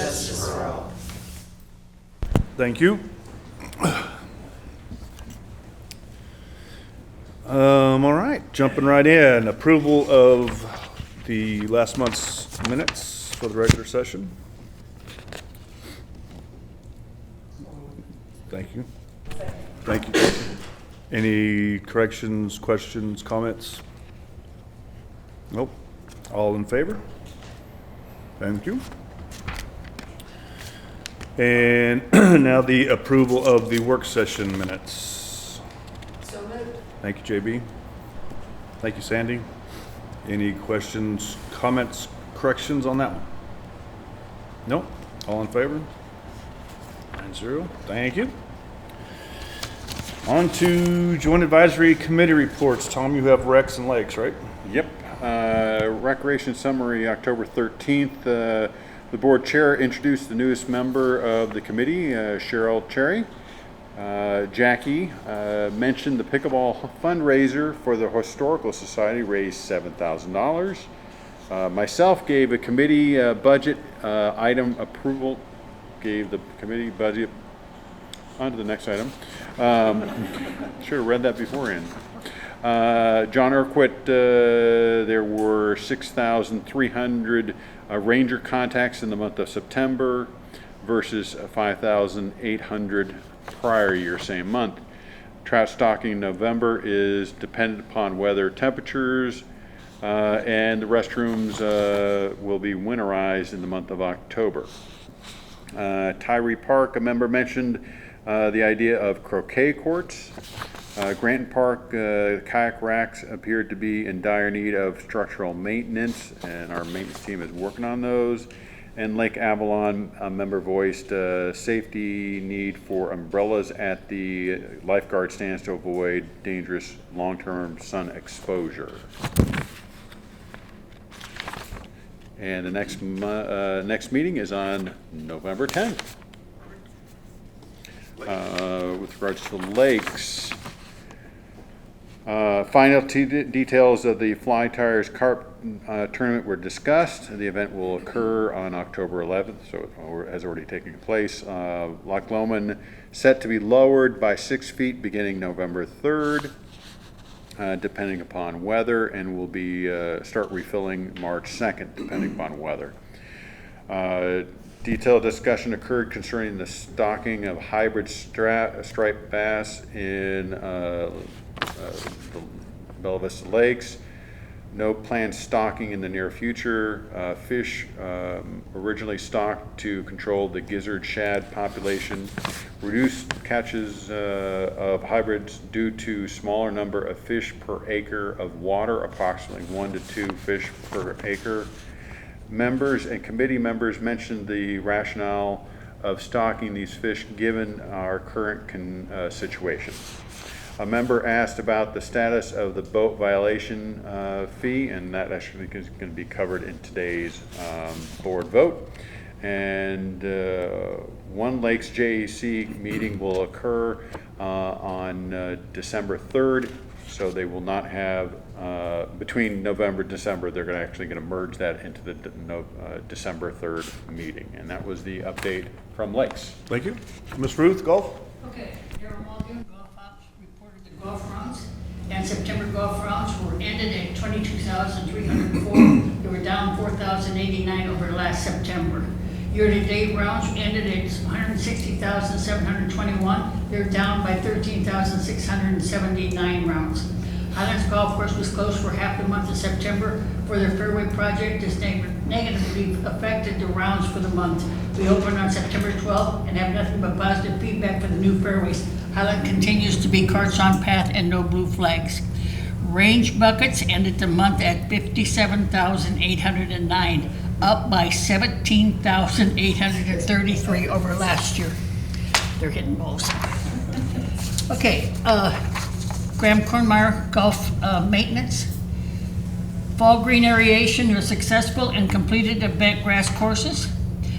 justice for all. Thank you. All right, jumping right in. Approval of the last month's minutes for the regular session. Thank you. Thank you. Any corrections, questions, comments? Nope. All in favor? Thank you. And now the approval of the work session minutes. So moved. Thank you, JB. Thank you, Sandy. Any questions, comments, corrections on that one? Nope. All in favor? 9-0. Thank you. On to Joint Advisory Committee reports. Tom, you have Rex and Lakes, right? Yep. Recreation summary, October 13th. The board chair introduced the newest member of the committee, Cheryl Cherry. Jackie mentioned the pickleball fundraiser for the Historical Society raised $7,000. Myself gave a committee budget item approval, gave the committee budget. On to the next item. Should have read that beforehand. John Urquhart, there were 6,300 ranger contacts in the month of September versus 5,800 prior year, same month. Trout stocking in November is dependent upon weather, temperatures, and the restrooms will be winterized in the month of October. Tyree Park, a member mentioned the idea of croquet courts. Granton Park kayak racks appeared to be in dire need of structural maintenance, and our maintenance team is working on those. And Lake Avalon, a member voiced safety need for umbrellas at the lifeguard stands to avoid dangerous long-term sun exposure. And the next meeting is on November 10th. With regards to lakes, final details of the Fly Tires Carp tournament were discussed. The event will occur on October 11th, so it has already taken place. Loch Lomond set to be lowered by 6 feet beginning November 3rd, depending upon weather, and will be start refilling March 2nd, depending upon weather. Detailed discussion occurred concerning the stocking of hybrid striped bass in the Bella Vista Lakes. No planned stocking in the near future. Fish originally stocked to control the gizzard shad population. Reduced catches of hybrids due to smaller number of fish per acre of water, approximately 1 to 2 fish per acre. Members and committee members mentioned the rationale of stocking these fish given our current situation. A member asked about the status of the boat violation fee, and that actually is going to be covered in today's board vote. And One Lakes JEC meeting will occur on December 3rd, so they will not have between November and December, they're actually going to merge that into the December 3rd meeting. And that was the update from Lakes. Thank you. Ms. Ruth, golf? Okay, Darryl Muldoon, Golf Ops, reported the golf rounds. And September golf rounds were ended at 22,304. They were down 4,089 over last September. Year-to-date rounds ended at 160,721. They're down by 13,679 rounds. Highlands Golf Course was closed for half the month of September for their fairway project. This negatively affected the rounds for the month. We opened on September 12th and have nothing but positive feedback for the new fairways. Highland continues to be carts on path and no blue flags. Range buckets ended the month at 57,809, up by 17,833 over last year. They're hitting balls. Okay, Graham Kornmeyer Golf Maintenance. Fall green aeration was successful and completed the bent grass courses.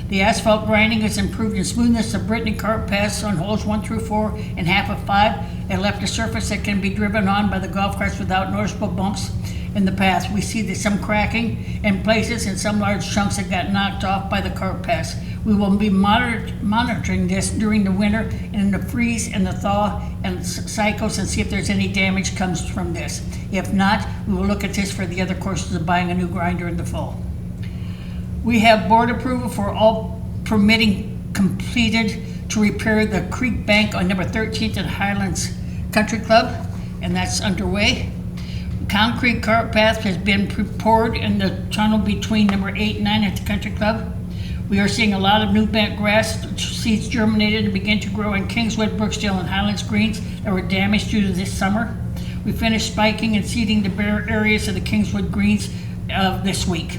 The asphalt grinding has improved in smoothness of Brittany cart paths on holes 1 through 4 and half of 5. It left a surface that can be driven on by the golf carts without noticeable bumps in the past. We see that some cracking in places and some large chunks that got knocked off by the cart paths. We will be monitoring this during the winter and in the freeze and the thaw and cycles and see if there's any damage comes from this. If not, we will look at this for the other courses of buying a new grinder in the fall. We have board approval for all permitting completed to repair the creek bank on number 13th and Highlands Country Club, and that's underway. Concrete cart path has been poured in the tunnel between number 8 and 9 at the Country Club. We are seeing a lot of new bent grass seeds germinated and begin to grow in Kingswood, Brooksdale, and Highlands Greens that were damaged due to this summer. We finished spiking and seeding the bare areas of the Kingswood Greens this week.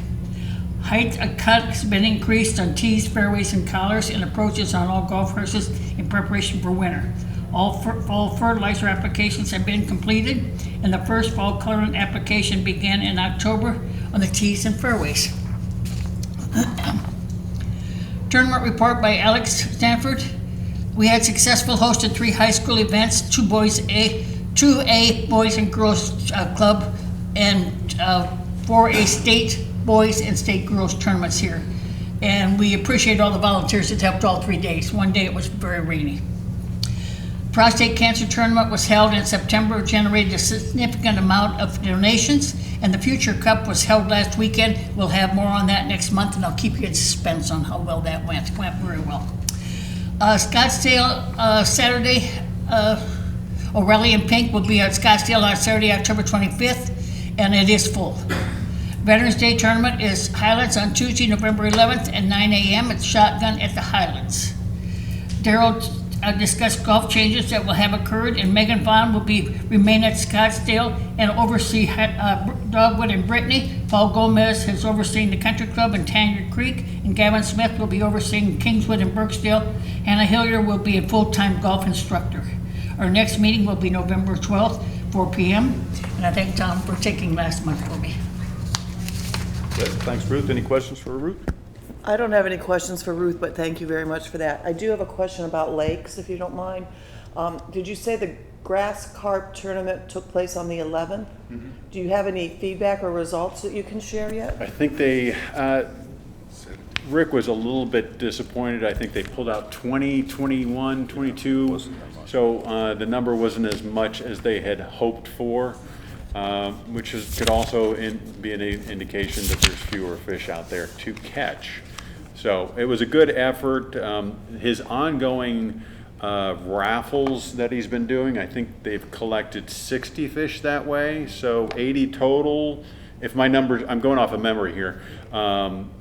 Height of cut has been increased on tees, fairways, and collars and approaches on all golf courses in preparation for winter. All fall fertilizer applications have been completed, and the first fall coloring application began in October on the tees and fairways. Tournament report by Alex Stanford. We had successful hosted 3 high school events, 2 A boys and girls club, and 4A state boys and state girls tournaments here. And we appreciate all the volunteers that helped all 3 days. One day it was very rainy. Prostate cancer tournament was held in September, generated a significant amount of donations, and the Future Cup was held last weekend. We'll have more on that next month, and I'll keep you in suspense on how well that went. It went very well. Scottsdale Saturday, O'Reilly and Pink will be at Scottsdale on Saturday, October 25th, and it is full. Veterans Day tournament is Highlands on Tuesday, November 11th at 9 a.m. It's Shotgun at the Highlands. Daryl discussed golf changes that will have occurred, and Megan Vaughn will remain at Scottsdale and oversee Dogwood and Brittany. Paul Gomez has overseen the Country Club and Tanya Creek, and Gavin Smith will be overseeing Kingswood and Burksdale. Hannah Hillier will be a full-time golf instructor. Our next meeting will be November 12th, 4 p.m. And I thank Tom for taking last month for me. Good. Thanks, Ruth. Any questions for Ruth? I don't have any questions for Ruth, but thank you very much for that. I do have a question about lakes, if you don't mind. Did you say the grass carp tournament took place on the 11th? Mm-hmm. Do you have any feedback or results that you can share yet? I think they, Rick was a little bit disappointed. I think they pulled out 20, 21, 22. So the number wasn't as much as they had hoped for, which could also be an indication that there's fewer fish out there to catch. So it was a good effort. His ongoing raffles that he's been doing, I think they've collected 60 fish that way, so 80 total. If my numbers, I'm going off of memory here.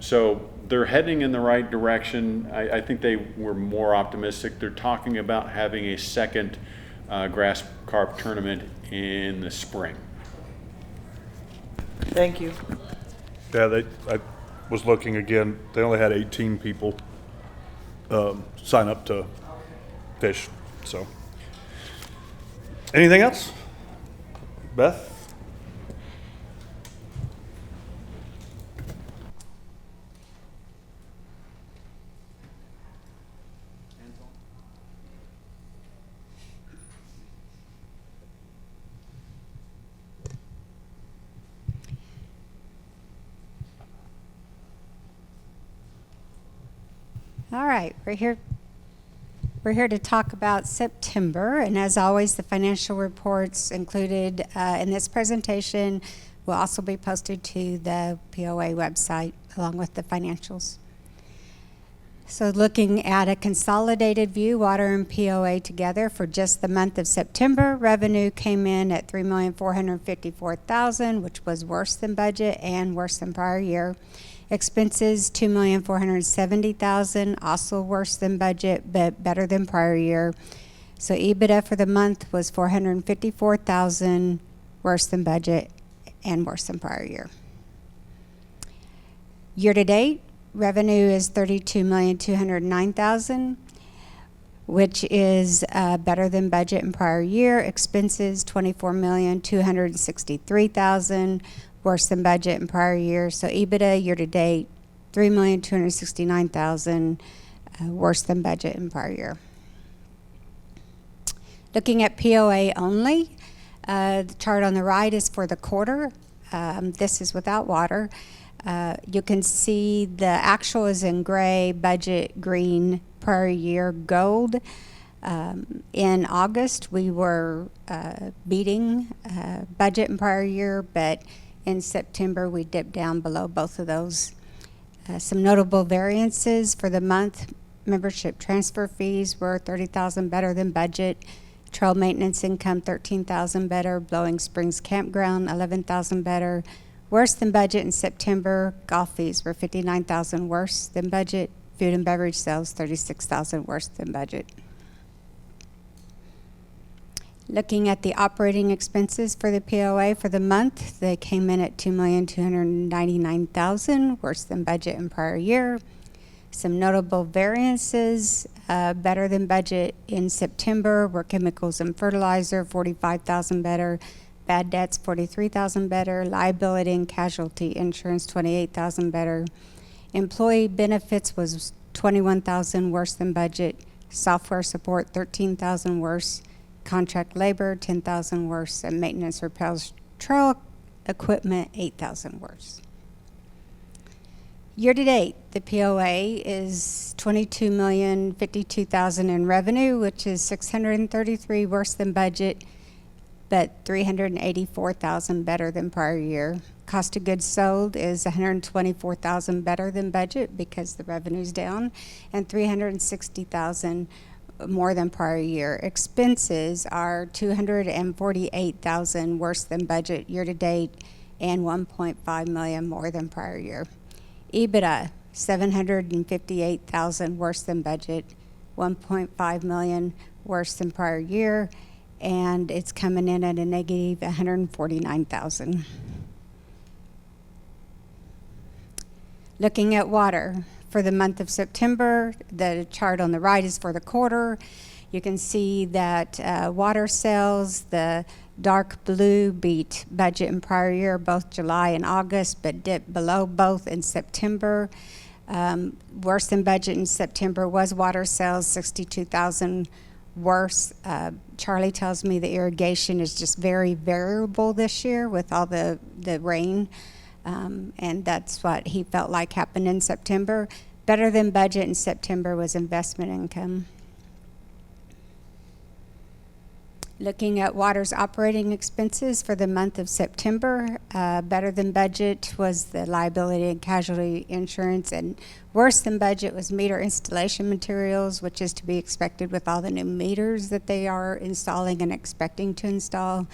So they're heading in the right direction. I think they were more optimistic. They're talking about having a second grass carp tournament in the spring. Thank you. Yeah, I was looking again. They only had 18 people sign up to fish. So, anything else, Beth? All right, we're here to talk about September, and as always, the financial reports included in this presentation will also be posted to the POA website along with the financials. So looking at a consolidated view, water and POA together for just the month of September, revenue came in at $3,454,000, which was worse than budget and worse than prior year. Expenses, $2,470,000, also worse than budget, but better than prior year. So EBITDA for the month was $454,000, worse than budget and worse than prior year. Year to date, revenue is $32,209,000, which is better than budget and prior year. Expenses, $24,263,000, worse than budget and prior year. So EBITDA year to date, $3,269,000, worse than budget and prior year. Looking at POA only, the chart on the right is for the quarter. This is without water. You can see the actual is in gray, budget green, prior year gold. In August, we were beating budget in prior year, but in September, we dipped down below both of those. Some notable variances for the month: membership transfer fees were $30,000 better than budget. Trail maintenance income $13,000 better. Blowing Springs Campground $11,000 better. Worse than budget in September. Golf fees were $59,000 worse than budget. Food and beverage sales $36,000 worse than budget. Looking at the operating expenses for the POA for the month, they came in at $2,299,000, worse than budget in prior year. Some notable variances, better than budget in September were chemicals and fertilizer, $45,000 better. Bad debts, $43,000 better. Liability and casualty insurance, $28,000 better. Employee benefits was $21,000 worse than budget. Software support, $13,000 worse. Contract labor, $10,000 worse. And maintenance repairs, trail equipment, $8,000 worse. Year to date, the POA is $22,052,000 in revenue, which is $633 worse than budget, but $384,000 better than prior year. Cost of goods sold is $124,000 better than budget because the revenue's down, and $360,000 more than prior year. Expenses are $248,000 worse than budget year to date, and $1.5 million more than prior year. EBITDA, $758,000 worse than budget, $1.5 million worse than prior year, and it's coming in at a negative $149,000. Looking at water, for the month of September, the chart on the right is for the quarter. You can see that water sales, the dark blue, beat budget in prior year, both July and August, but dipped below both in September. Worse than budget in September was water sales, $62,000 worse. Charlie tells me the irrigation is just very variable this year with all the rain, and that's what he felt like happened in September. Better than budget in September was investment income. Looking at water's operating expenses for the month of September, better than budget was the liability and casualty insurance, and worse than budget was meter installation materials, which is to be expected with all the new meters that they are installing and expecting to install.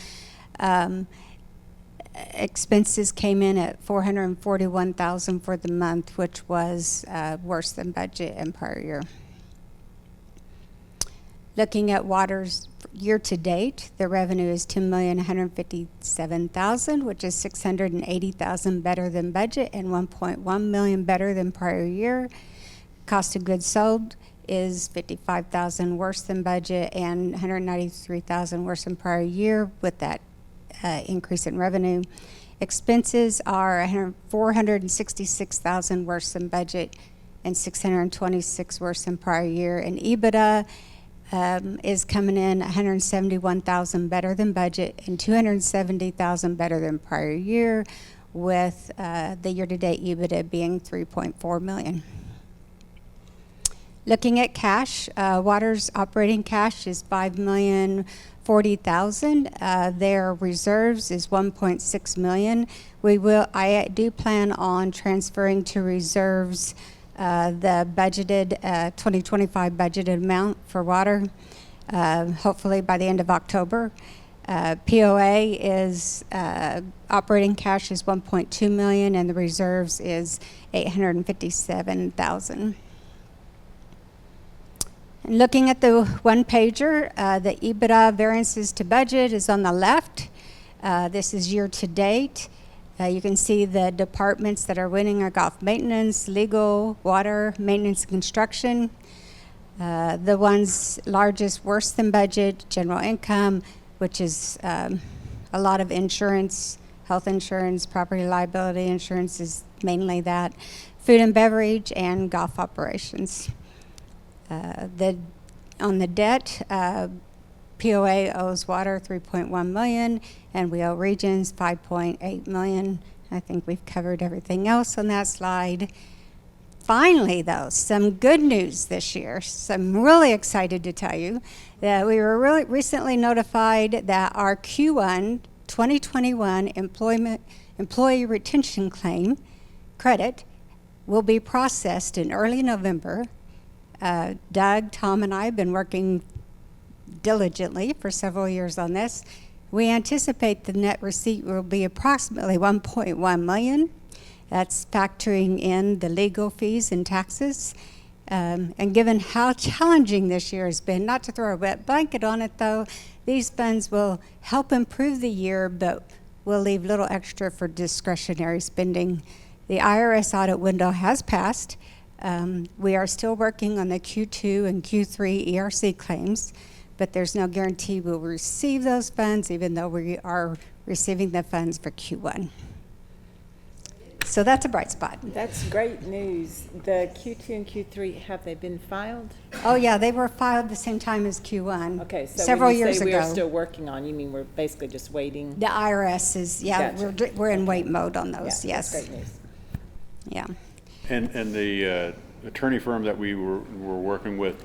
Expenses came in at $441,000 for the month, which was worse than budget and prior year. Looking at water's year to date, the revenue is $10,157,000, which is $680,000 better than budget and $1.1 million better than prior year. Cost of goods sold is $55,000 worse than budget and $193,000 worse than prior year with that increase in revenue. Expenses are $466,000 worse than budget and $626,000 worse than prior year. And EBITDA is coming in $171,000 better than budget and $270,000 better than prior year, with the year-to-date EBITDA being $3.4 million. Looking at cash, water's operating cash is $5,040,000. Their reserves is $1.6 million. I do plan on transferring to reserves the budgeted 2025 budgeted amount for water, hopefully by the end of October. POA is operating cash is $1.2 million, and the reserves is $857,000. And looking at the one pager, the EBITDA variances to budget is on the left. This is year to date. You can see the departments that are winning are golf maintenance, legal, water, maintenance, and construction. The ones largest worse than budget, general income, which is a lot of insurance, health insurance, property liability insurance is mainly that, food and beverage, and golf operations. On the debt, POA owes water 3.1 million, and we owe regions 5.8 million. I think we've covered everything else on that slide. Finally, though, some good news this year. So I'm really excited to tell you that we were really recently notified that our Q1 2021 employee retention claim credit will be processed in early November. Doug, Tom, and I have been working diligently for several years on this. We anticipate the net receipt will be approximately 1.1 million. That's factoring in the legal fees and taxes. And given how challenging this year has been, not to throw a wet blanket on it though, these funds will help improve the year, but will leave little extra for discretionary spending. The IRS audit window has passed. We are still working on the Q2 and Q3 ERC claims, but there's no guarantee we'll receive those funds, even though we are receiving the funds for Q1. So that's a bright spot. That's great news. The Q2 and Q3, have they been filed? Oh yeah, they were filed the same time as Q1. Okay, so several when you years say ago. we're still working on, you mean we're basically just waiting? The IRS is, yeah, Gotcha. we're in wait mode on those, Yeah, yes. that's great news. Yeah. And the attorney firm that we were working with,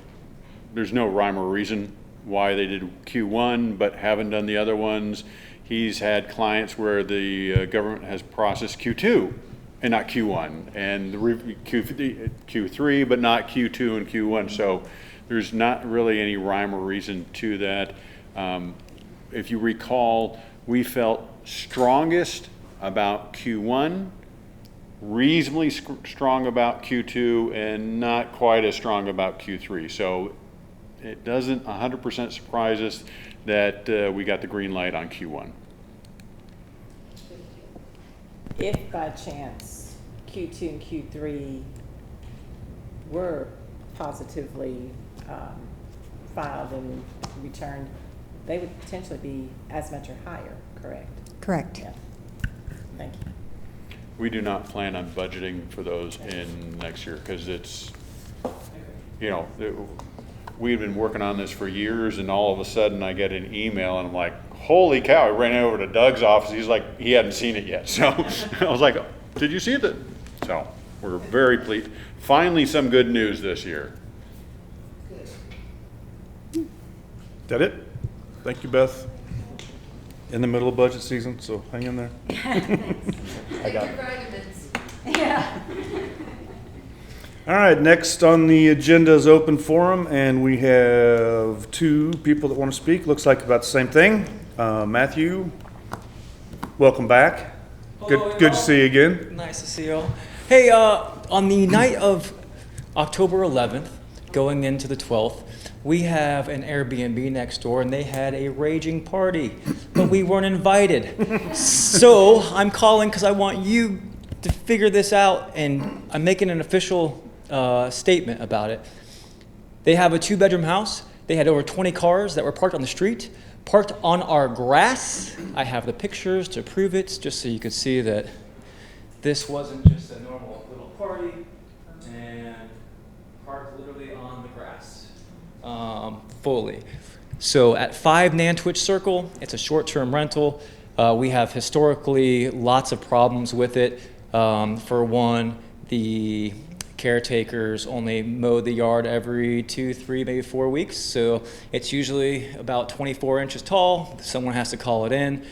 there's no rhyme or reason why they did Q1 but haven't done the other ones. He's had clients where the government has processed Q2 and not Q1, and the Q3 but not Q2 and Q1. So there's not really any rhyme or reason to that. If you recall, we felt strongest about Q1, reasonably strong about Q2, and not quite as strong about Q3. So it doesn't 100% surprise us that we got the green light on Q1. If by chance Q2 and Q3 were positively filed and returned, they would potentially be as much or higher, correct? Correct. Yeah. Thank you. We do not plan on budgeting for those in next year because it's, you know, we've been working on this for years, and all of a sudden I get an email and I'm like, holy cow, I ran over to Doug's office. He's like, he hadn't seen it yet. So I was like, did you see it? So we're very pleased. Finally, some good news this year. That it? Thank you, Beth. In the middle of budget season, so hang in there. I got it. Yeah. All right, next on the agenda is open forum, and we have two people that want to speak. Looks like about the same thing. Matthew, welcome back. Hello, Good to see you again. Nice to see you all. Hey, on the night of October 11th, going into the 12th, we have an Airbnb next door, and they had a raging party, but we weren't invited. So I'm calling because I want you to figure this out, and I'm making an official statement about it. They have a 2-bedroom house. They had over 20 cars that were parked on the street, parked on our grass. I have the pictures to prove it, just so you could see that this wasn't just a normal little party, and parked literally on the grass, fully. So at 5 Nantwich Circle, it's a short-term rental. We have historically lots of problems with it. For one, the caretakers only mow the yard every 2, 3, maybe 4 weeks. So it's usually about 24 inches tall. Someone has to call it in.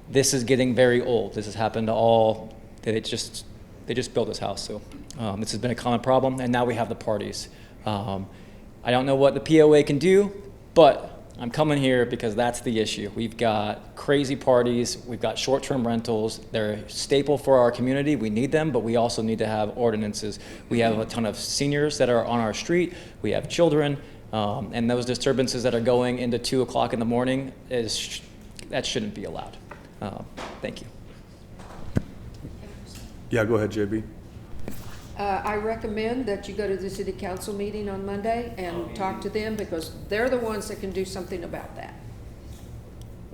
This is getting very old. This has happened to all, they just built this house. So this has been a common problem, and now we have the parties. I don't know what the POA can do, but I'm coming here because that's the issue. We've got crazy parties, we've got short-term rentals. They're a staple for our community. We need them, but we also need to have ordinances. We have a ton of seniors that are on our street. We have children, and those disturbances that are going into 2 o'clock in the morning, that shouldn't be allowed. Thank you. Yeah, go ahead, JB. I recommend that you go to the city council meeting on Monday and talk to them, because they're the ones that can do something about that.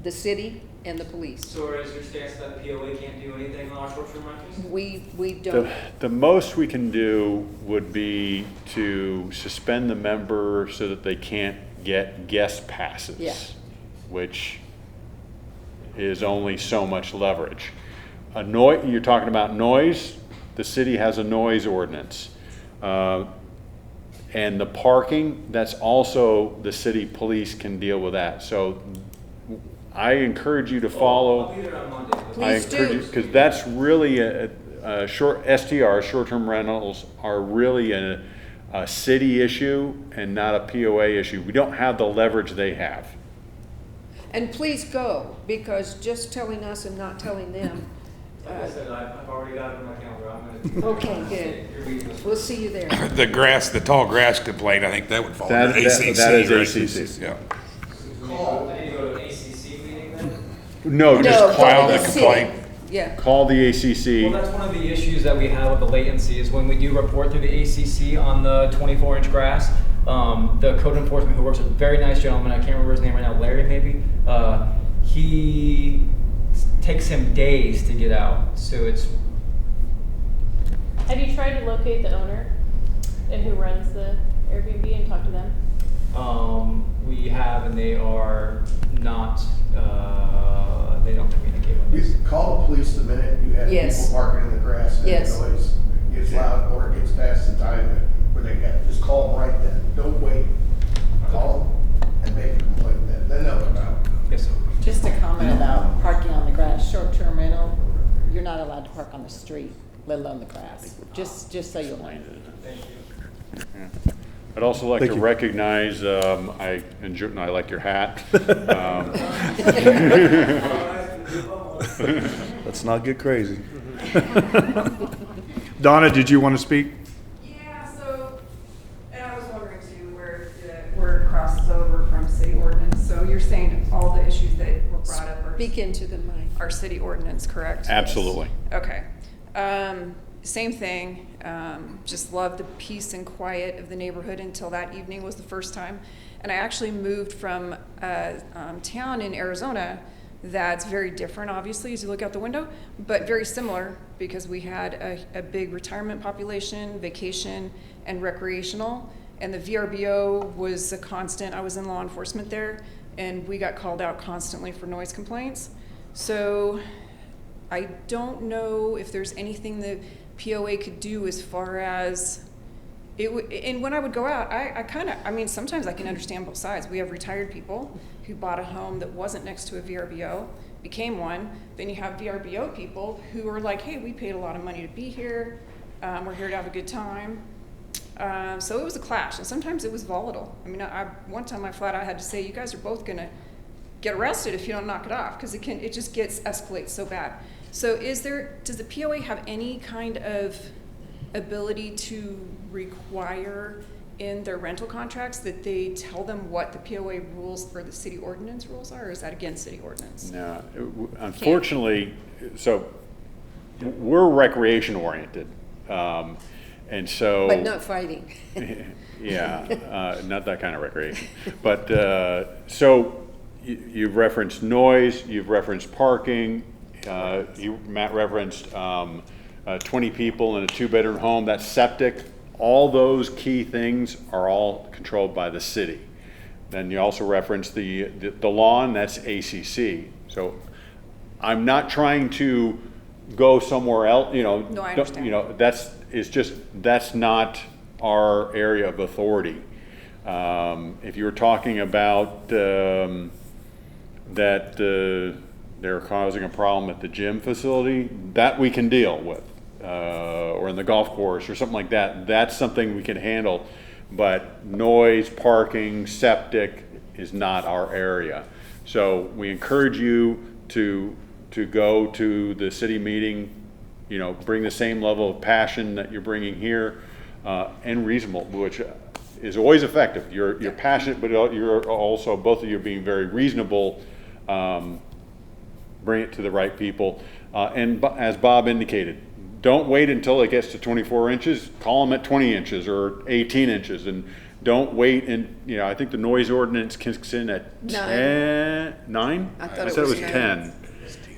The city and the police. So is your stance that POA can't do anything on our short-term rentals? We don't. The most we can do would be to suspend the member so that they can't get guest passes. Yeah. Which is only so much leverage. You're talking about noise, the city has a noise ordinance. And the parking, that's also, the city police can deal with that. So I encourage you to follow. I'll be there on Monday. Please do. Because that's really a short, STR, short-term rentals are really a city issue and not a POA issue. We don't have the leverage they have. And please go, because just telling us and not telling them. Like I said, I've already got it in my calendar. I'm gonna. Okay, good. We'll see you there. The tall grass complaint, I think that would fall under That ACC. is right? ACC. Yeah. I need to go to an ACC meeting then? No, No, just go file to the city. complaint. Yeah. call the ACC. Well, that's one of the issues that we have with the latency is when we do report through the ACC on the 24-inch grass, the code enforcement who works with a very nice gentleman, I can't remember his name right now, Larry maybe, he takes him days to get out, so it's. Have you tried to locate the owner and who runs the Airbnb and talk to them? We have, and they are not, they don't communicate with us. You call the police the minute you have Yes. people parking in the grass and the Yes. noise gets loud or it gets past the time where they got, just call them right then. Don't wait. Call them and make a complaint then. Then they'll come out. Yes, sir. Just a comment about parking on the grass, short-term rental, you're not allowed to park on the street, let alone the grass. Just so you know. I'd also like Thank to you. recognize, I enjoy, I like your hat. Let's not get crazy. Donna, did you want to speak? Yeah, so, and I was wondering too, where it crosses over from city ordinance. So you're saying all the issues that were brought up Speak into the mic. are city ordinance, correct? Absolutely. Okay. Same thing, just loved the peace and quiet of the neighborhood until that evening was the first time. And I actually moved from a town in Arizona that's very different, obviously, as you look out the window, but very similar because we had a big retirement population, vacation, and recreational. And the VRBO was a constant. I was in law enforcement there, and we got called out constantly for noise complaints. So I don't know if there's anything the POA could do as far as and when I would go out, I mean, sometimes I can understand both sides. We have retired people who bought a home that wasn't next to a VRBO, became one. Then you have VRBO people who are like, hey, we paid a lot of money to be here. We're here to have a good time. So it was a clash, and sometimes it was volatile. I mean, one time I flat out had to say, you guys are both gonna get arrested if you don't knock it off, because it just escalates so bad. So does the POA have any kind of ability to require in their rental contracts that they tell them what the POA rules or the city ordinance rules are, or is that against city ordinance? No, unfortunately, so we're recreation oriented. And so. But not fighting. Yeah, not that kind of recreation. But so you've referenced noise, you've referenced parking, Matt referenced 20 people in a 2-bedroom home, that's septic. All those key things are all controlled by the city. Then you also referenced the lawn, that's ACC. So I'm not trying to go somewhere else, No, I understand. that's not our area of authority. If you're talking about that they're causing a problem at the gym facility, that we can deal with, or in the golf course or something like that. That's something we can handle. But noise, parking, septic is not our area. So we encourage you to go to the city meeting, bring the same level of passion that you're bringing here, and reasonable, which is always effective. You're passionate, but you're also, both of you, being very reasonable. Bring it to the right people. And as Bob indicated, don't wait until it gets to 24 inches. Call them at 20 inches or 18 inches, and don't wait. And I think the noise ordinance kicks in at 9. I thought it said was it was 9. 10.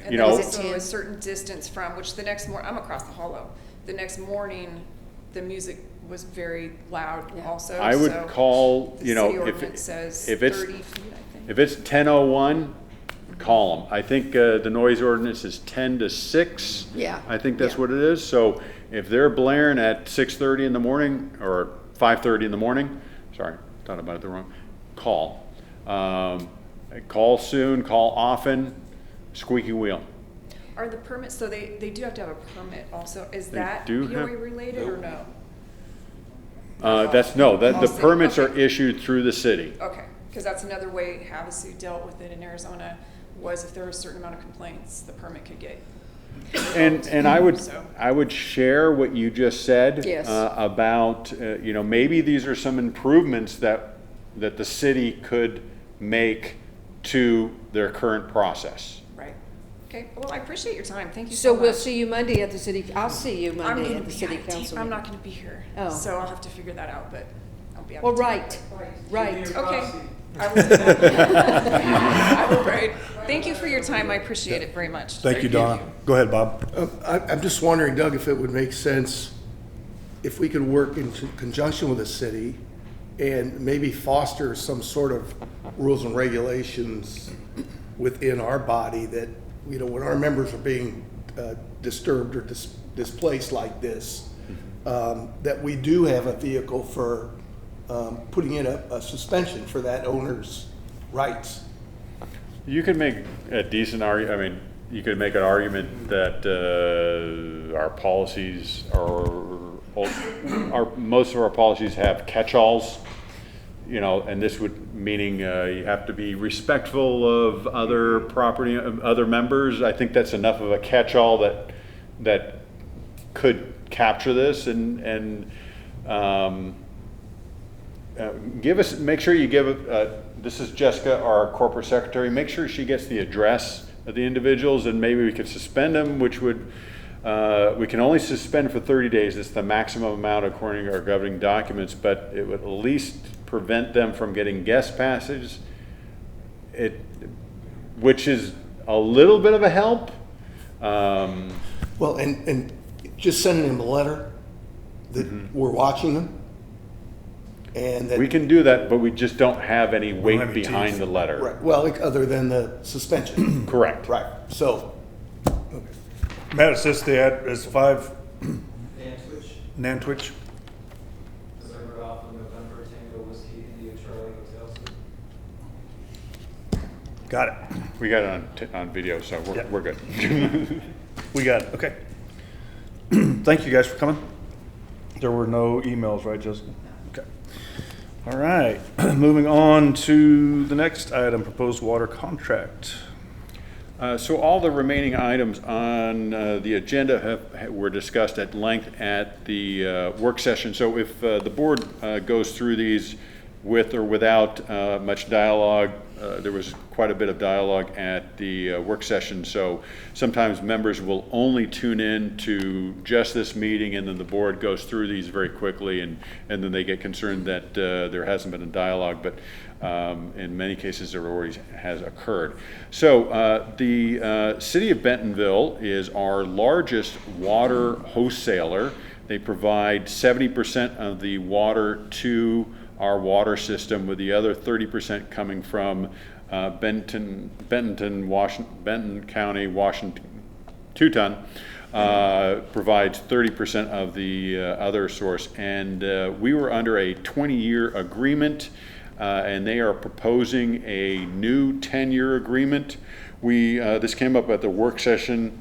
And also a certain distance from, which the next morning, I'm across the hollow. The next morning, the music was very loud also. I would so call, the you know, city ordinance says if it's 30 feet, I think. if it's 10:01, call them. I think the noise ordinance is 10 to 6. Yeah. I think that's Yeah. what it is. So if they're blaring at 6:30 in the morning or 5:30 in the morning, sorry, thought about it the wrong, call. Call soon, call often, squeaky wheel. Are the permits, so they do have to have a permit also. Is They that do POA have- related or no? The Mostly, permits are okay. issued through the city. Okay, because that's another way Havasu dealt with it in Arizona, was if there was a certain amount of complaints, the permit could get. And I would So- share what you just said. Yes. About, you know, maybe these are some improvements that the city could make to their current process. Right. Okay, well, I appreciate your time. Thank you So so much. we'll see you Monday at the city, I'll see you I'm Monday gonna at the be city out of town. council. I'm meeting. not gonna be here, Oh. so I'll have to figure that out, but I'll be out. Well, of town. right. Okay. I will do that. I will, right. Thank you for your time. I appreciate it very much. Thank you, Donna. Go ahead, Bob. I'm just wondering, Doug, if it would make sense if we could work in conjunction with the city and maybe foster some sort of rules and regulations within our body that, you know, when our members are being disturbed or displaced like this, that we do have a vehicle for putting in a suspension for that owner's rights. You could make a decent argument, I mean, you could make an argument that our policies most of our policies have catch-alls, you know, and this would, meaning you have to be respectful of other property, other members. I think that's enough of a catch-all that could capture this and make sure you give, this is Jessica, our corporate secretary, make sure she gets the address of the individuals, and maybe we could suspend them, which would, we can only suspend for 30 days. It's the maximum amount according to our governing documents, but it would at least prevent them from getting guest passes, which is a little bit of a help. Well, and just sending them a letter that we're watching them. And that, We can do that, but we just don't have any weight have any behind teeth. the letter. right, well, like, other than the suspension. Correct. Right, so, Matt, it says the ad is 5 Nantwich. December Alpha November Tango Whiskey India Charlie Hotel. Got it. We got it on video, so Yeah. we're good. We got it. Okay. Thank you guys for coming. There were no emails, right, Jessica? Okay. All right. Moving on to the next item, proposed water contract. So all the remaining items on the agenda were discussed at length at the work session. So if the board goes through these with or without much dialogue, there was quite a bit of dialogue at the work session. So sometimes members will only tune in to just this meeting, and then the board goes through these very quickly, and then they get concerned that there hasn't been a dialogue. But in many cases, there already has occurred. So the city of Bentonville is our largest water wholesaler. They provide 70% of the water to our water system, with the other 30% coming from Benton County, Washington, Teton. Provides 30% of the other source. And we were under a 20-year agreement, and they are proposing a new 10-year agreement. This came up at the work session.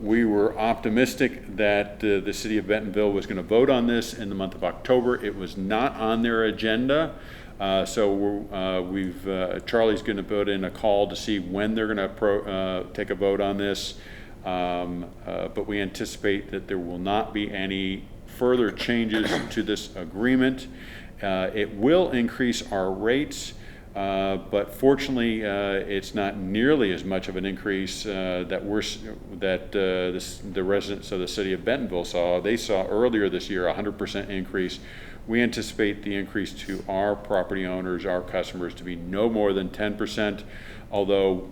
We were optimistic that the city of Bentonville was going to vote on this in the month of October. It was not on their agenda. So Charlie's going to put in a call to see when they're going to take a vote on this. But we anticipate that there will not be any further changes to this agreement. It will increase our rates, but fortunately, it's not nearly as much of an increase that the residents of the city of Bentonville saw. They saw earlier this year a 100% increase. We anticipate the increase to our property owners, our customers, to be no more than 10%, although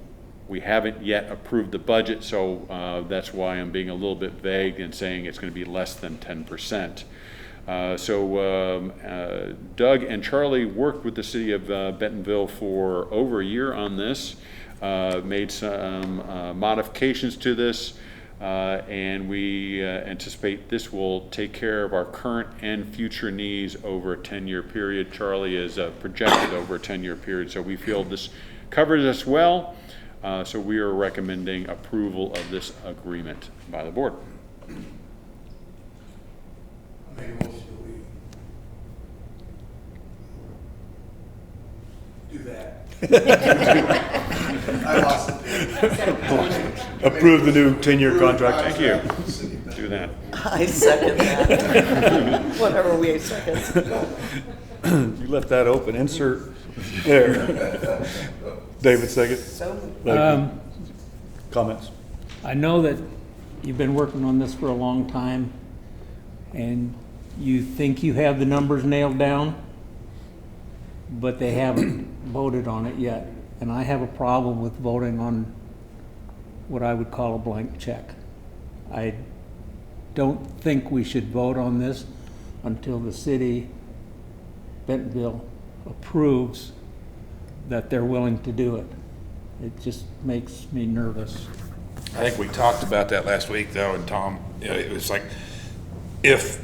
We haven't yet approved the budget, so that's why I'm being a little bit vague and saying it's going to be less than 10%. Doug and Charlie worked with the city of Bentonville for over a year on this, made some modifications to this, and we anticipate this will take care of our current and future needs over a 10-year period. Charlie is projected over a 10-year period, so we feel this covers us well. So we are recommending approval of this agreement by the board. Make a motion that we do that. I lost it. Approve the new 10-year contract. Thank you. Do that. I second that. Whatever we second. You left that open. Insert there. David, second. Comments? I know that you've been working on this for a long time, and you think you have the numbers nailed down, but they haven't voted on it yet. And I have a problem with voting on what I would call a blank check. I don't think we should vote on this until the city, Bentonville, approves that they're willing to do it. It just makes me nervous. I think we talked about that last week, though, and Tom, you know, it was like, if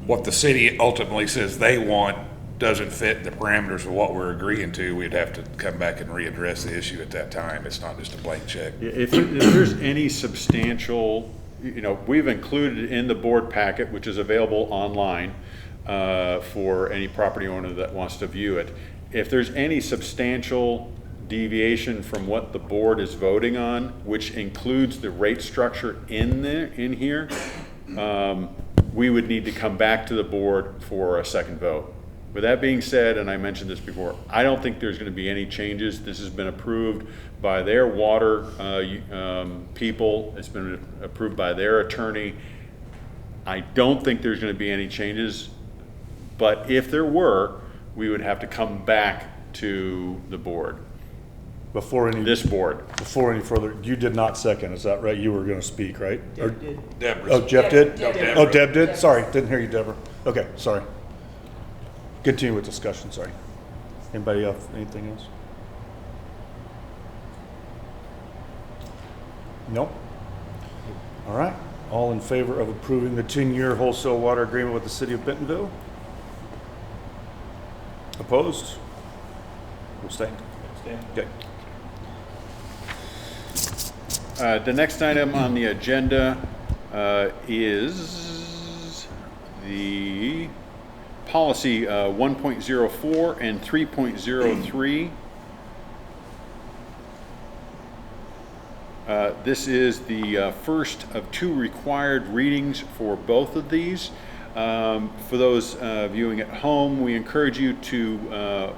what the city ultimately says they want doesn't fit the parameters of what we're agreeing to, we'd have to come back and readdress the issue at that time. It's not just a blank check. If there's any substantial, you know, we've included in the board packet, which is available online for any property owner that wants to view it. If there's any substantial deviation from what the board is voting on, which includes the rate structure in here, we would need to come back to the board for a second vote. With that being said, and I mentioned this before, I don't think there's going to be any changes. This has been approved by their water people. It's been approved by their attorney. I don't think there's going to be any changes, but if there were, we would have to come back to the board. This board. Before any further, you did not second, is that right? You were going to speak, right? Deb did. Oh, Jeff did? Deb. Oh, Deb did? Sorry, didn't hear you, Deborah. Okay, sorry. Continue with discussion, sorry. Anybody else, anything else? Nope. All right, all in favor of approving the 10-year wholesale water agreement with the city of Bentonville? Opposed? Abstained? Okay. The next item on the agenda is the policy 1.04 and 3.03. This is the first of two required readings for both of these. For those viewing at home, we encourage you to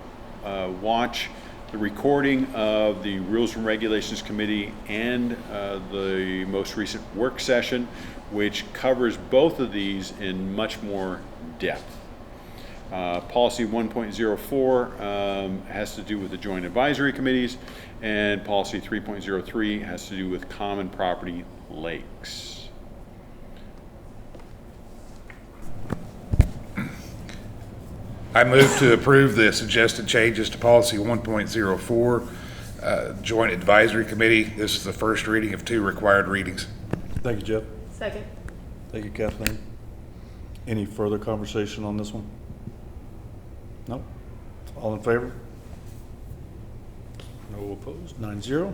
watch the recording of the Rules and Regulations Committee and the most recent work session, which covers both of these in much more depth. Policy 1.04 has to do with the joint advisory committees, and policy 3.03 has to do with common property lakes. I move to approve the suggested changes to policy 1.04, Joint Advisory Committee. This is the first reading of two required readings. Thank you, Jeff. Second. Thank you, Kathleen. Any further conversation on this one? No? All in favor? No opposed, 9-0.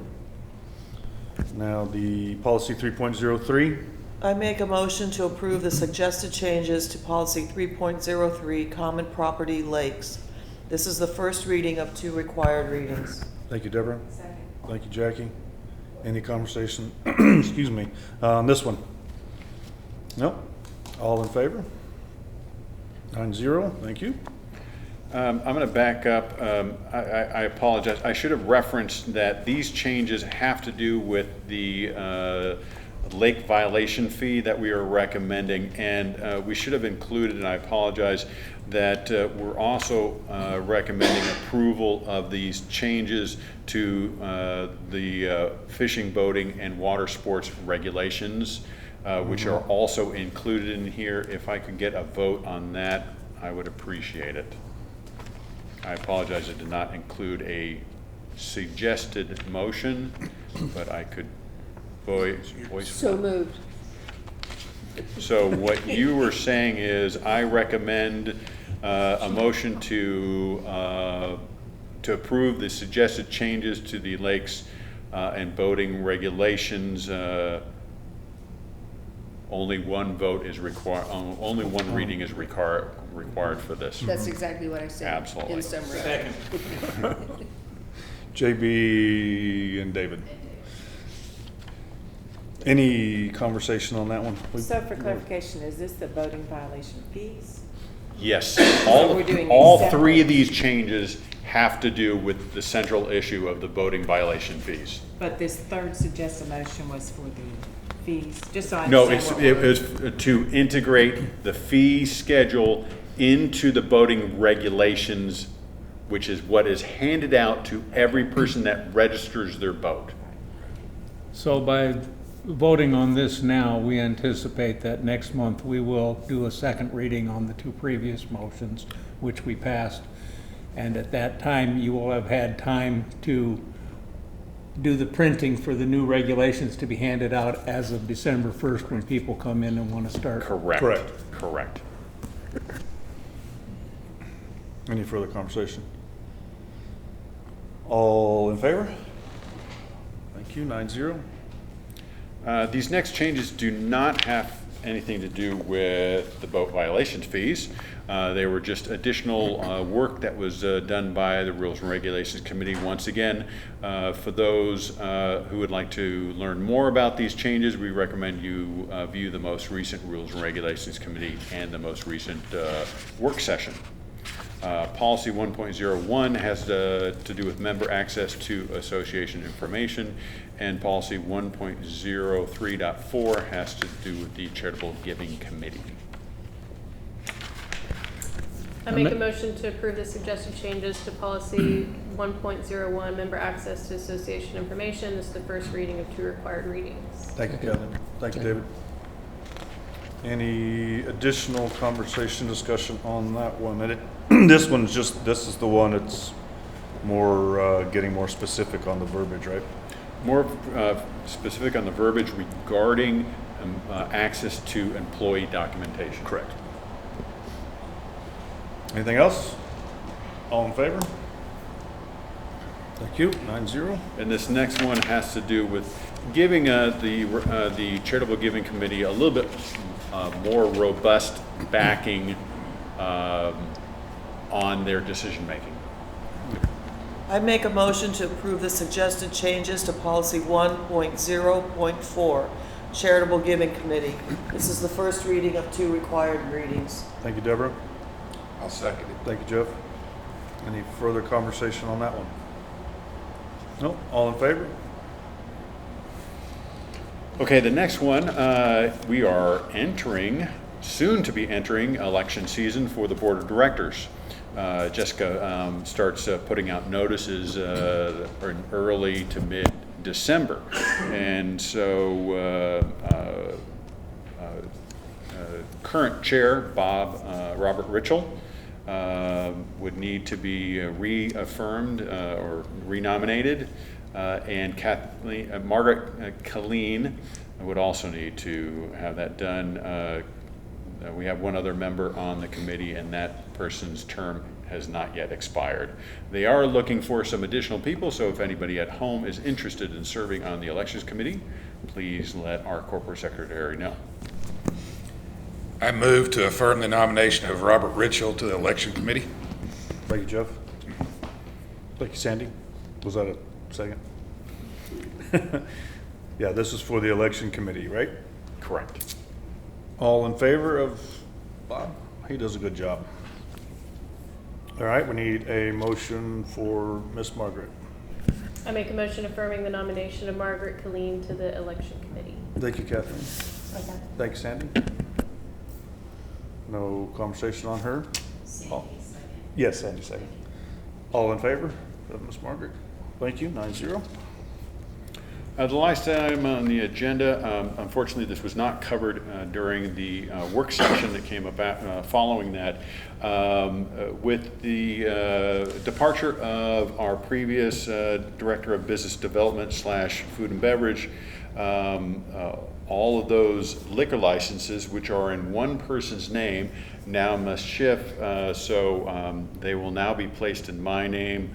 Now the policy 3.03. I make a motion to approve the suggested changes to policy 3.03, common property lakes. This is the first reading of two required readings. Thank you, Deborah. Second. Thank you, Jackie. Any conversation, excuse me, on this one? No? All in favor? 9-0, thank you. I'm going to back up. I apologize. I should have referenced that these changes have to do with the lake violation fee that we are recommending, and we should have included, and I apologize, that we're also recommending approval of these changes to the fishing, boating, and water sports regulations, which are also included in here. If I could get a vote on that, I would appreciate it. I apologize, I did not include a suggested motion, but I could voice. So moved. So what you were saying is, I recommend a motion to approve the suggested changes to the lakes and boating regulations. Only one vote is required, only one reading is required for this. That's exactly what I said. Absolutely. In summary. JB and David. Any conversation on that one? So for clarification, is this the voting violation fees? Yes, we're doing all these three of separate. these changes have to do with the central issue of the boating violation fees. But this third suggested motion was for the fees, just so I No, understand. it was to integrate the fee schedule into the boating regulations, which is what is handed out to every person that registers their boat. So by voting on this now, we anticipate that next month we will do a second reading on the two previous motions, which we passed. And at that time, you will have had time to do the printing for the new regulations to be handed out as of December 1st when people come in and want to start. Correct. Correct. Correct. Any further conversation? All in favor? Thank you, 9-0. These next changes do not have anything to do with the boat violation fees. They were just additional work that was done by the Rules and Regulations Committee. Once again, for those who would like to learn more about these changes, we recommend you view the most recent Rules and Regulations Committee and the most recent work session. Policy 1.01 has to do with member access to association information, and policy 1.03.4 has to do with the charitable giving committee. I make a motion to approve the suggested changes to policy 1.01, member access to association information. This is the first reading of two required readings. Thank you, Kevin. Thank you, David. Any additional conversation, discussion on that one? This one's just, this is the one that's more, getting more specific on the verbiage, right? More specific on the verbiage regarding access to employee documentation. Correct. Anything else? All in favor? Thank you, 9-0. And this next one has to do with giving the charitable giving committee a little bit more robust backing on their decision making. I make a motion to approve the suggested changes to policy 1.0.4, Charitable Giving Committee. This is the first reading of two required readings. Thank you, Deborah. I'll second it. Thank you, Jeff. Any further conversation on that one? No? All in favor? Okay, the next one, we are soon to be entering election season for the board of directors. Jessica starts putting out notices in early to mid-December. And so current chair, Robert Ritchell, would need to be reaffirmed or renominated. And Margaret Colleen would also need to have that done. We have one other member on the committee, and that person's term has not yet expired. They are looking for some additional people, so if anybody at home is interested in serving on the elections committee, please let our corporate secretary know. I move to affirm the nomination of Robert Ritchell to the election committee. Thank you, Jeff. Thank you, Sandy. Was that a second? Yeah, this is for the election committee, right? Correct. All in favor of Bob? He does a good job. All right, we need a motion for Miss Margaret. I make a motion affirming the nomination of Margaret Colleen to the election committee. Thank you, Kathleen. Thank you, Sandy. No conversation on her? All- Yes, Sandy second. All in favor of Ms. Margaret? Thank you, 9-0. The last item on the agenda, unfortunately, this was not covered during the work session that came about following that. With the departure of our previous Director of Business Development / Food and Beverage, all of those liquor licenses, which are in one person's name, now must shift. So they will now be placed in my name.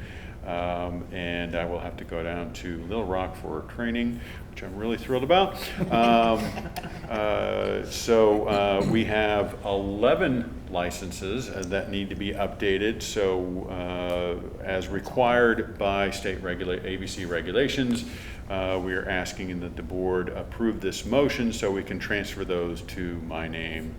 And I will have to go down to Little Rock for training, which I'm really thrilled about. So we have 11 licenses that need to be updated. So as required by state ABC regulations, we are asking that the board approve this motion so we can transfer those to my name.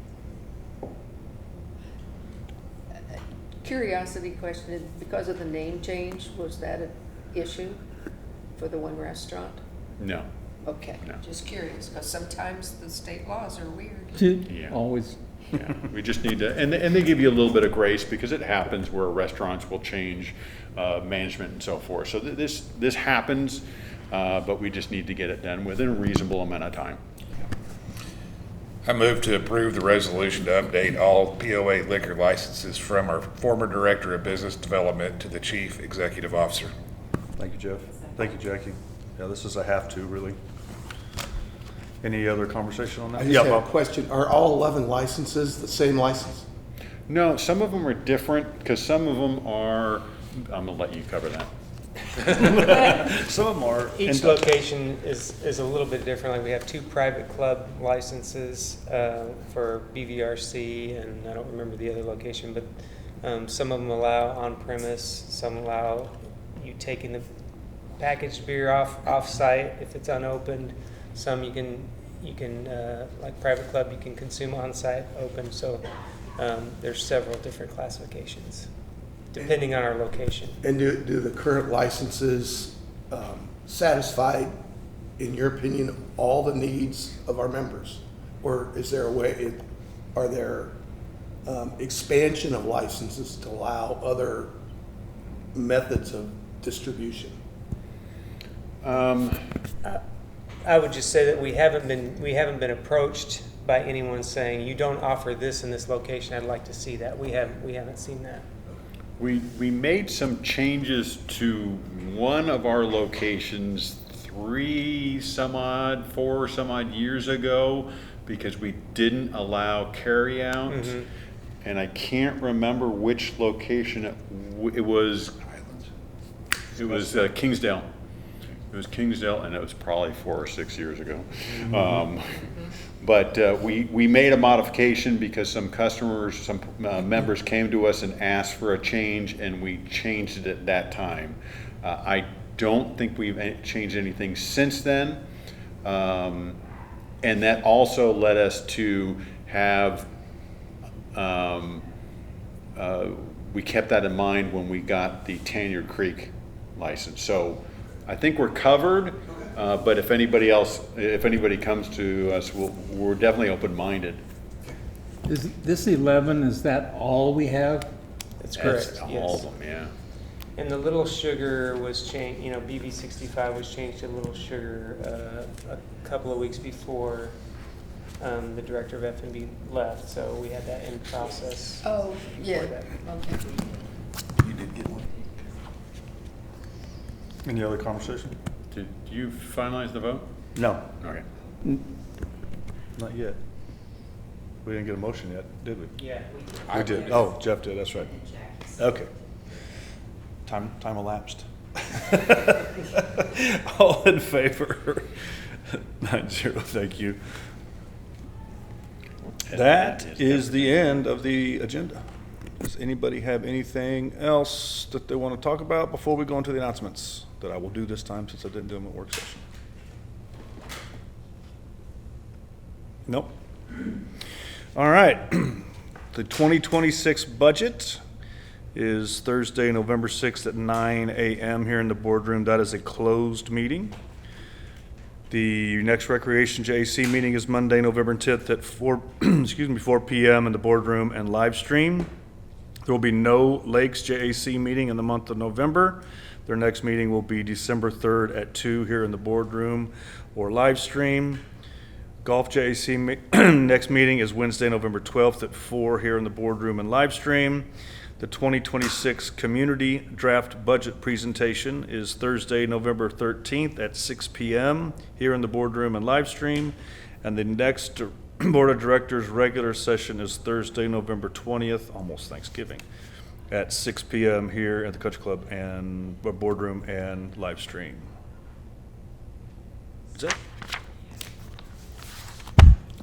Curiosity question, because of the name change, was that an issue for the one restaurant? No. Okay, No. just curious, because sometimes the state laws are weird. Yeah. Always. Yeah, we just need to, and they give you a little bit of grace because it happens where restaurants will change management and so forth. So this happens, but we just need to get it done within a reasonable amount of time. I move to approve the resolution to update all POA liquor licenses from our former Director of Business Development to the Chief Executive Officer. Thank you, Jeff. Thank you, Jackie. Yeah, this is a have to, really. Any other conversation on that? I just have a question. Are all 11 licenses the same license? No, some of them are different because some of them are, I'm gonna let you cover that. Some of them are. Each location is a little bit different. Like we have 2 private club licenses for BVRC, and I don't remember the other location, but some of them allow on-premise, some allow you taking the packaged beer off-site if it's unopened. Some you can like private club, you can consume on-site open. So there's several different classifications depending on our location. And do the current licenses satisfy, in your opinion, all the needs of our members? Or is there a way, are there expansion of licenses to allow other methods of distribution? I would just say that we haven't been approached by anyone saying you don't offer this in this location. I'd like to see that. We haven't seen that. We made some changes to one of our locations 4 some odd years ago because we didn't allow carryout. Mm-hmm. And I can't remember which location it was. It was Kingsdale. It was Kingsdale, and it was probably 4 or 6 years ago. Mm-hmm. But we made a modification because some customers, some members came to us and asked for a change, and we changed it at that time. I don't think we've changed anything since then. And that also led us to have, we kept that in mind when we got the Tanyard Creek license. So I think we're covered. But if anybody comes to us, we're definitely open-minded. Is this 11, is that all we have? That's correct. That's yes. all of them, yeah. And the Little Sugar was changed, BB65 was changed to Little Sugar a couple of weeks before the director of F&B left, so we had that in process. Oh, yeah, that. okay. You did get one. Any other conversation? Did you finalize the vote? No, Okay. not yet. We didn't get a motion yet, did we? Yeah. We did. Oh, Jeff did, that's right. Okay. Time elapsed. All in favor? 9-0, thank you. That is the end of the agenda. Does anybody have anything else that they want to talk about before we go into the announcements? That I will do this time since I didn't do them at work session. Nope. All right. The 2026 budget is Thursday, November 6th at 9 a.m. here in the boardroom. That is a closed meeting. The next Recreation JAC meeting is Monday, November 10th at 4 p.m. in the boardroom and live stream. There will be no Lakes JAC meeting in the month of November. Their next meeting will be December 3rd at 2 here in the boardroom or live stream. Golf JAC next meeting is Wednesday, November 12th at 4 here in the boardroom and live stream. The 2026 Community Draft Budget Presentation is Thursday, November 13th at 6 p.m. here in the boardroom and live stream. And the next Board of Directors regular session is Thursday, November 20th, almost Thanksgiving, at 6 p.m. here at the Country Club and boardroom and live stream. That's it.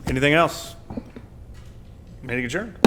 Anything else? Meeting adjourned.